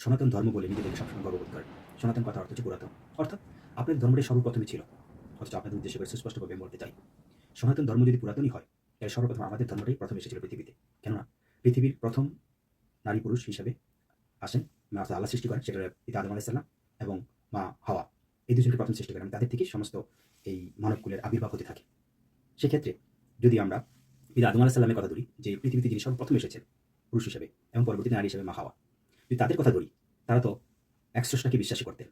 সনাতন ধর্ম বলে নিজেদেরকে সবসময় গর্ববোধ করে। সনাতন কথার অর্থ হচ্ছে পুরাতন। অর্থাৎ আপনাদের ধর্মটাই সর্বপ্রথমে ছিল। অথচ আপনাদের উদ্দেশ্য করে সুস্পষ্টভাবে আমি বলতে চাই, সনাতন ধর্ম যদি পুরাতনই হয়, তাহলে সর্বপ্রথম আমাদের ধর্মটাই প্রথম এসেছিল পৃথিবীতে। কেননা পৃথিবীর প্রথম নারী পুরুষ হিসাবে আসেন অর্থাৎ আল্লাহ সৃষ্টি করেন, সেটা হলো পিতা আদম আলাইহিস সালাম এবং মা হাওয়া। এই দুজনকে প্রথম সৃষ্টি করেন। তাদের থেকেই সমস্ত এই মানবকুলের আবির্ভাব হতে থাকে। সেক্ষেত্রে যদি আমরা পিতা আদম আলাইহিস সালামের কথা ধরি, যে পৃথিবীতে যিনি সর্বপ্রথম এসেছেন পুরুষ হিসেবে এবং পরবর্তীতে নারী হিসেবে মা হাওয়া। যদি তাদের কথা ধরি, তারা তো এক স্রষ্টাকে বিশ্বাসী করতেন।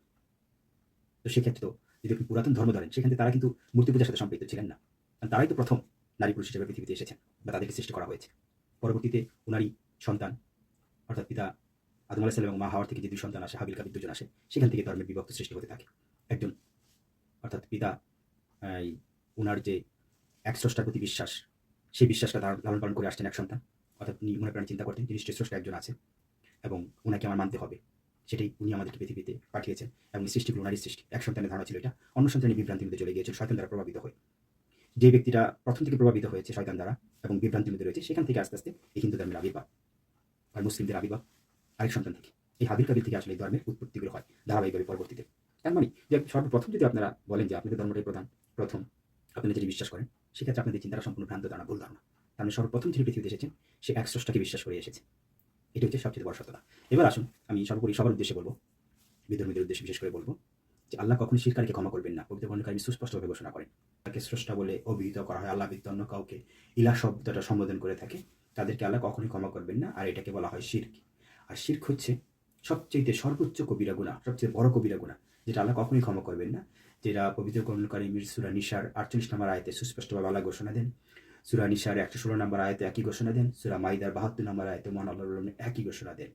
তো সেক্ষেত্রে তো যদি আপনি পুরাতন ধর্ম ধরেন, সেখানে তারা কিন্তু মূর্তি পূজার সাথে সম্পৃক্ত ছিলেন না। কারণ তারাই তো প্রথম নারী পুরুষ হিসেবে পৃথিবীতে এসেছেন বা তাদেরকে সৃষ্টি করা হয়েছে। পরবর্তীতে উনারই সন্তান অর্থাৎ পিতা আদম আলাইহিস সালাম এবং মা হাওয়ার থেকে যে দুই সন্তান আসে, হাবিল কাবিল দুজন আসে, সেখান থেকে ধর্মের বিভক্ত সৃষ্টি হতে থাকে। একজন অর্থাৎ পিতা এই উনার যে এক স্রষ্টার প্রতি বিশ্বাস, সেই বিশ্বাসটা লালন পালন করে আসছেন এক সন্তান। অর্থাৎ উনি মনে প্রাণে চিন্তা করতেন যে নিশ্চয়ই স্রষ্টা একজন আছে এবং উনাকে আমার মানতে হবে। সেটাই উনি আমাদেরকে পৃথিবীতে পাঠিয়েছেন এবং এই সৃষ্টিগুলো উনারই সৃষ্টি। এক সন্তানের ধারণা ছিল এটা। অন্য সন্তানের বিভ্রান্তির মধ্যে চলে গিয়েছিল শয়তান দ্বারা প্রভাবিত হয়ে। যে ব্যক্তিটা প্রথম থেকে প্রভাবিত হয়েছে শয়তান দ্বারা এবং বিভ্রান্তির মধ্যে রয়েছে, সেখান থেকে আস্তে আস্তে এই হিন্দু ধর্মের আবির্ভাব আর মুসলিমদের আবির্ভাব আরেক সন্তান থেকে। এই হাবিল কাবিল থেকে আসলে এই ধর্মের উৎপত্তিগুলো হয় ধারাবাহিকভাবে পরবর্তীতে। তার মানে যে সর্বপ্রথম যদি আপনারা বলেন যে আপনাদের ধর্মটাই প্রথম আপনারা যেটি বিশ্বাস করেন, সেক্ষেত্রে আপনাদের চিন্তাটা সম্পূর্ণ ভ্রান্ত ধারণা, ভুল ধারণা। তার মানে সর্বপ্রথম যিনি পৃথিবীতে এসেছেন, সে এক স্রষ্টাকে বিশ্বাস করে এসেছে। এটি হচ্ছে সবচেয়ে বড় সত্যতা। এবার আসুন, আমি সর্বোপরি সবার উদ্দেশ্যে বলবো, বিধর্মীদের উদ্দেশ্যে বিশেষ করে বলবো যে আল্লাহ কখনো শিরকারীকে ক্ষমা করবেন না। পবিত্র গ্রন্থে সুস্পষ্টভাবে ঘোষণা করেন। তাকে স্রষ্টা বলে অভিহিত করা হয়, আল্লাহ ব্যতীত অন্য কাউকে ইলাহ শব্দটা সম্বোধন করে থাকে, তাদেরকে আল্লাহ কখনোই ক্ষমা করবেন না। আর এটাকে বলা হয় শিরক। আর শিরক হচ্ছে সবচেয়ে সর্বোচ্চ কবিরা গুনাহ, সবচেয়ে বড় কবিরা গুনাহ, যেটা আল্লাহ কখনোই ক্ষমা করবেন না। যেটা পবিত্র গ্রন্থকারী সূরা নিসার 48 নম্বর আয়াতে সুস্পষ্টভাবে আল্লাহ ঘোষণা দেন। সূরা নিসার 116 নম্বর আয়াতে একই ঘোষণা দেন। সূরা মাইদার 72 নম্বর আয়াতে মহান আল্লাহ একই ঘোষণা দেন।